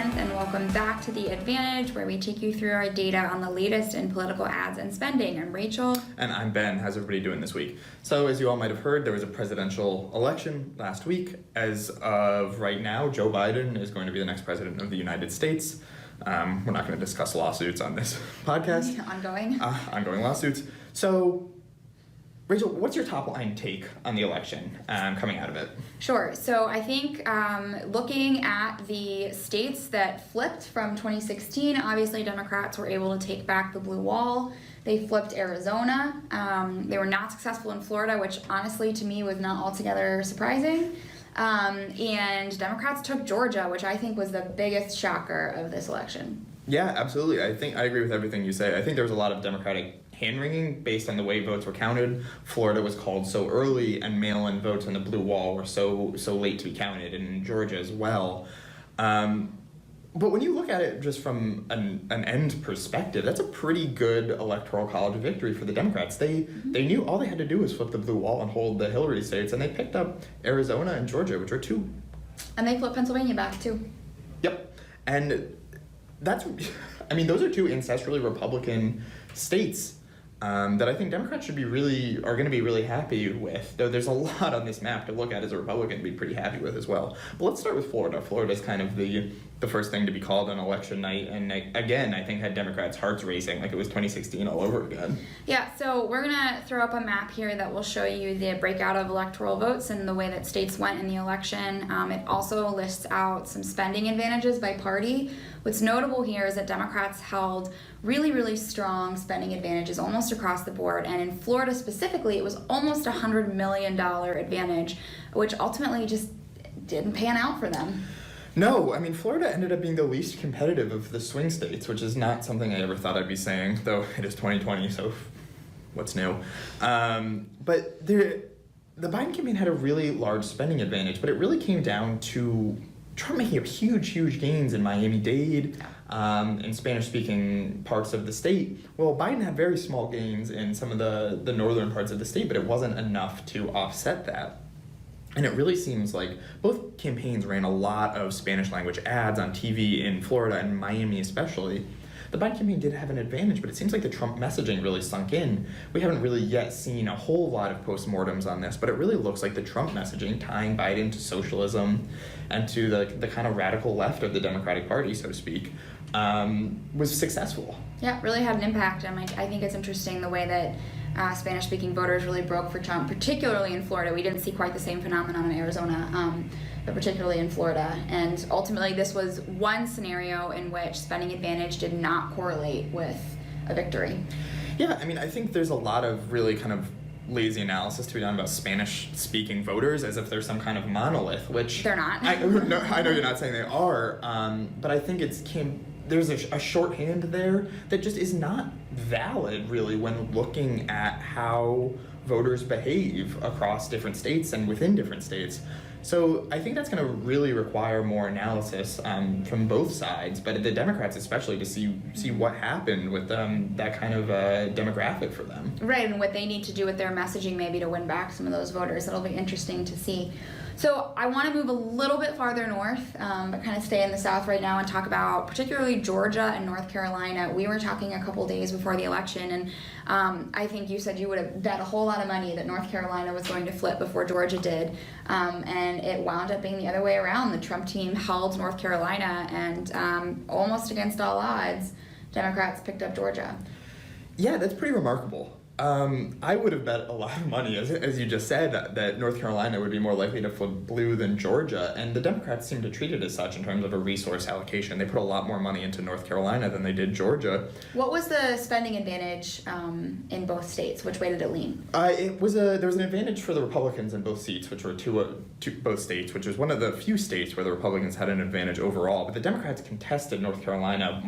10th, and welcome back to The Advantage, where we take you through our data on the latest in political ads and spending. I'm Rachel. And I'm Ben. How's everybody doing this week? So, as you all might have heard, there was a presidential election last week. As of right now, Joe Biden is going to be the next president of the United States. We're not going to discuss lawsuits on this podcast. Ongoing lawsuits. So, Rachel, what's your top line take on the election coming out of it? Sure. So I think looking at the states that flipped from 2016, obviously Democrats were able to take back the blue wall. They flipped Arizona. They were not successful in Florida, which honestly to me was not altogether surprising. And Democrats took Georgia, which I think was the biggest shocker of this election. Yeah, absolutely. I think I agree with everything you say. I think there was a lot of Democratic hand-wringing based on the way votes were counted. Florida was called so early, and mail-in votes on the blue wall were so late to be counted, and in Georgia as well. But when you look at it just from an end perspective, that's a pretty good electoral college victory for the Democrats. They knew all they had to do was flip the blue wall and hold the Hillary states, and they picked up Arizona and Georgia, which are two. And they flipped Pennsylvania back, too. Yep. And those are two ancestrally Republican states that I think Democrats are going to be really happy with. Though there's a lot on this map to look at as a Republican to be pretty happy with as well. But let's start with Florida. Florida's kind of the first thing to be called on election night, and again, I think had Democrats' hearts racing like it was 2016 all over again. Yeah, so we're going to throw up a map here that will show you the breakout of electoral votes and the way that states went in the election. It also lists out some spending advantages by party. What's notable here is that Democrats held really, really strong spending advantages almost across the board. And in Florida specifically, it was almost a $100 million advantage, which ultimately just didn't pan out for them. No, Florida ended up being the least competitive of the swing states, which is not something I ever thought I'd be saying, though it is 2020, so what's new? But the Biden campaign had a really large spending advantage, but it really came down to Trump making huge gains in Miami-Dade, in Spanish-speaking parts of the state. Well, Biden had very small gains in some of the northern parts of the state, but it wasn't enough to offset that. And it really seems like both campaigns ran a lot of Spanish-language ads on TV in Florida and Miami especially. The Biden campaign did have an advantage, but it seems like the Trump messaging really sunk in. We haven't really yet seen a whole lot of postmortems on this, but it really looks like the Trump messaging tying Biden to socialism and to the kind of radical left of the Democratic Party, so to speak, was successful. Yeah, it really had an impact. I think it's interesting the way that Spanish-speaking voters really broke for Trump, particularly in Florida. We didn't see quite the same phenomenon in Arizona, but particularly in Florida. And ultimately, this was one scenario in which spending advantage did not correlate with a victory. Yeah, I think there's a lot of really kind of lazy analysis to be done about Spanish-speaking voters as if they're some kind of monolith, which... They're not. I know you're not saying they are, but I think there's a shorthand there that just is not valid, really, when looking at how voters behave across different states and within different states. So I think that's going to really require more analysis from both sides, but the Democrats especially, to see what happened with that kind of demographic for them. Right, and what they need to do with their messaging maybe to win back some of those voters. It'll be interesting to see. So I want to move a little bit farther north, but kind of stay in the South right now and talk about particularly Georgia and North Carolina. We were talking a couple days before the election, and I think you said you would have bet a whole lot of money that North Carolina was going to flip before Georgia did, and it wound up being the other way around. The Trump team held North Carolina, and almost against all odds, Democrats picked up Georgia. Yeah, that's pretty remarkable. I would have bet a lot of money, as you just said, that North Carolina would be more likely to flip blue than Georgia, and the Democrats seem to treat it as such in terms of a resource allocation. They put a lot more money into North Carolina than they did Georgia. What was the spending advantage in both states? Which way did it lean? There was an advantage for the Republicans in both seats, which were both states, which was one of the few states where the Republicans had an advantage overall. But the Democrats contested North Carolina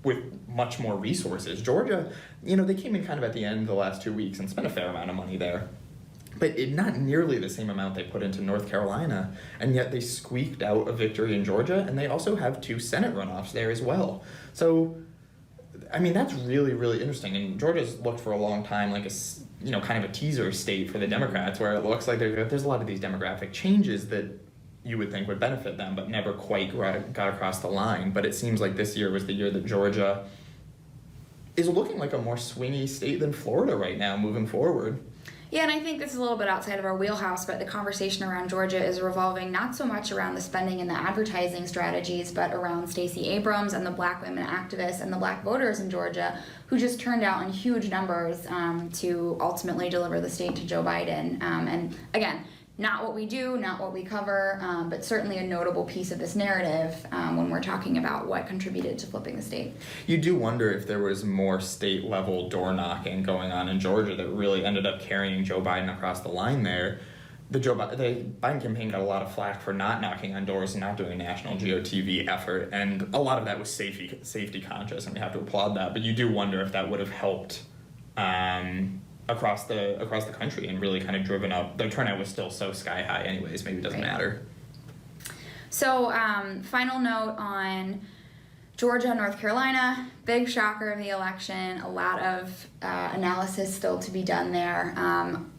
with much more resources. Georgia, they came in kind of at the end of the last 2 weeks and spent a fair amount of money there. But not nearly the same amount they put into North Carolina, and yet they squeaked out a victory in Georgia, and they also have 2 Senate runoffs there as well. So, that's really, really interesting. And Georgia's looked for a long time like kind of a teaser state for the Democrats, where it looks like there's a lot of these demographic changes that you would think would benefit them, but never quite got across the line. But it seems like this year was the year that Georgia is looking like a more swingy state than Florida right now moving forward. Yeah, and I think this is a little bit outside of our wheelhouse, but the conversation around Georgia is revolving not so much around the spending and the advertising strategies, but around Stacey Abrams and the Black women activists and the Black voters in Georgia who just turned out in huge numbers to ultimately deliver the state to Joe Biden. And again, not what we do, not what we cover, but certainly a notable piece of this narrative when we're talking about what contributed to flipping the state. You do wonder if there was more state-level door-knocking going on in Georgia that really ended up carrying Joe Biden across the line there. The Biden campaign got a lot of flack for not knocking on doors and not doing a national GOTV effort, and a lot of that was safety conscious, and we have to applaud that. But you do wonder if that would have helped across the country and really kind of driven up. The turnout was still so sky high anyways, maybe it doesn't matter. So final note on Georgia, North Carolina, big shocker of the election, a lot of analysis still to be done there.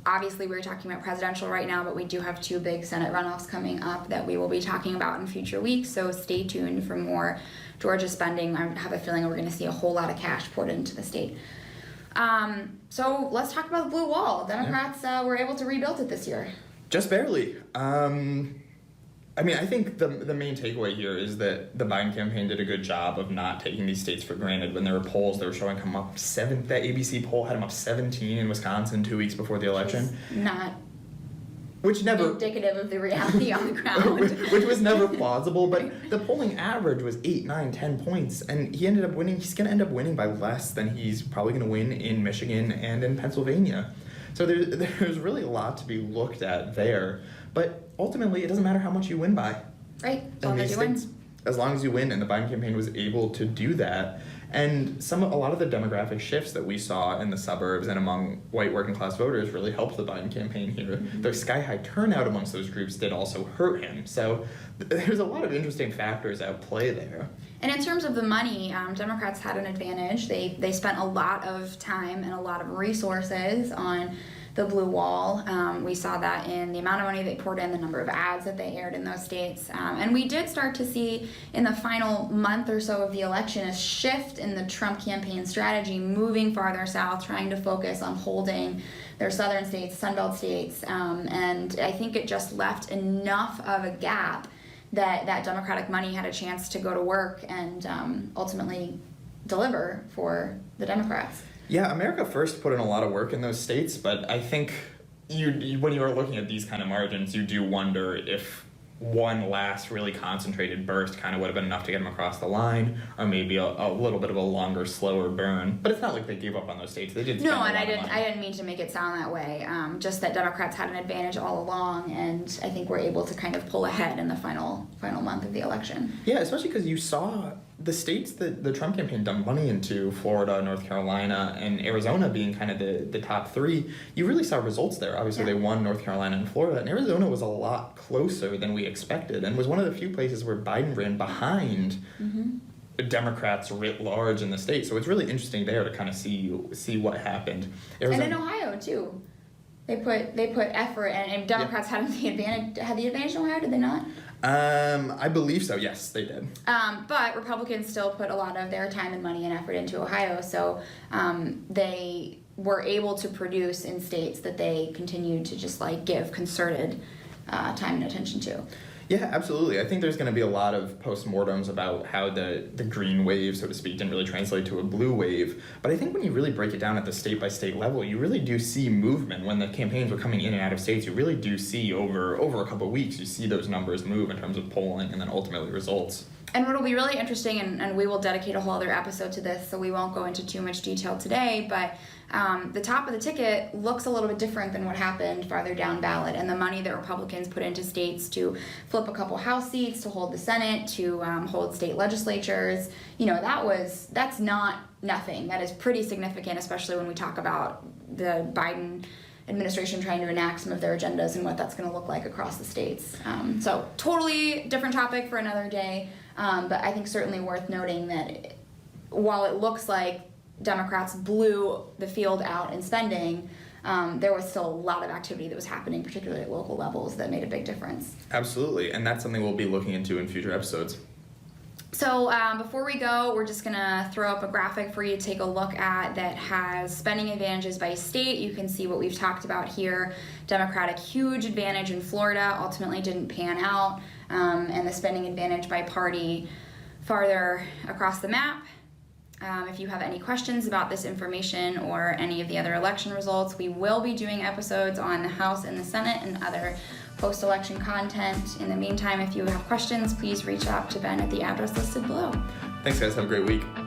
Obviously we're talking about presidential right now, but we do have 2 big Senate runoffs coming up that we will be talking about in future weeks, so stay tuned for more Georgia spending. I have a feeling we're going to see a whole lot of cash poured into the state. So let's talk about the blue wall. Democrats were able to rebuild it this year. Just barely. I mean, I think the main takeaway here is that the Biden campaign did a good job of not taking these states for granted. When there were polls, they were showing him up 7. That ABC poll had him up 17 in Wisconsin 2 weeks before the election. Which never indicative of the reality on the ground. which was never plausible, but the polling average was 8, 9, 10 points, and he ended up winning. He's going to end up winning by less than he's probably going to win in Michigan and in Pennsylvania. So there's really a lot to be looked at there. But ultimately, it doesn't matter how much you win by. Right, as long as you win. As long as you win, and the Biden campaign was able to do that. And a lot of the demographic shifts that we saw in the suburbs and among white working class voters really helped the Biden campaign here. Mm-hmm. The sky high turnout amongst those groups did also hurt him. So there's a lot of interesting factors at play there. And in terms of the money, Democrats had an advantage. They spent a lot of time and a lot of resources on the blue wall. We saw that in the amount of money they poured in, the number of ads that they aired in those states. And we did start to see in the final month or so of the election a shift in the Trump campaign strategy, moving farther south, trying to focus on holding their southern states, Sunbelt states. And I think it just left enough of a gap that Democratic money had a chance to go to work and ultimately deliver for the Democrats. Yeah, America First put in a lot of work in those states, but I think when you are looking at these kind of margins, you do wonder if one last really concentrated burst kind of would have been enough to get them across the line, or maybe a little bit of a longer, slower burn. But it's not like they gave up on those states. They did. No, and I didn't mean to make it sound that way. Just that Democrats had an advantage all along, and I think we're able to kind of pull ahead in the final month of the election. Yeah, especially because you saw the states that the Trump campaign dumped money into, Florida, North Carolina, and Arizona being kind of the top 3, you really saw results there. Obviously, They won North Carolina and Florida, and Arizona was a lot closer than we expected, and was one of the few places where Biden ran behind Democrats writ large in the state. So it's really interesting there to kind of see what happened. Arizona. And in Ohio, too. They put effort, and Democrats had the advantage in Ohio, did they not? I believe so. Yes, they did. But Republicans still put a lot of their time and money and effort into Ohio, so they were able to produce in states that they continued to just give concerted time and attention to. Yeah, absolutely. I think there's going to be a lot of postmortems about how the green wave, so to speak, didn't really translate to a blue wave. But I think when you really break it down at the state-by-state level, you really do see movement. When the campaigns were coming in and out of states, you really do see over a couple of weeks, you see those numbers move in terms of polling and then ultimately results. And what will be really interesting, and we will dedicate a whole other episode to this, so we won't go into too much detail today, but the top of the ticket looks a little bit different than what happened farther down ballot. And the money that Republicans put into states to flip a couple House seats, to hold the Senate, to hold state legislatures, that's not nothing. That is pretty significant, especially when we talk about the Biden administration trying to enact some of their agendas and what that's going to look like across the states. So totally different topic for another day, but I think certainly worth noting that while it looks like Democrats blew the field out in spending, there was still a lot of activity that was happening, particularly at local levels, that made a big difference. Absolutely, and that's something we'll be looking into in future episodes. So before we go, we're just gonna throw up a graphic for you to take a look at that has spending advantages by state. You can see what we've talked about here. Democratic huge advantage in Florida, ultimately didn't pan out, and the spending advantage by party farther across the map. If you have any questions about this information or any of the other election results, we will be doing episodes on the House and the Senate and other post-election content. In the meantime, if you have questions, please reach out to Ben at the address listed below. Thanks, guys. Have a great week.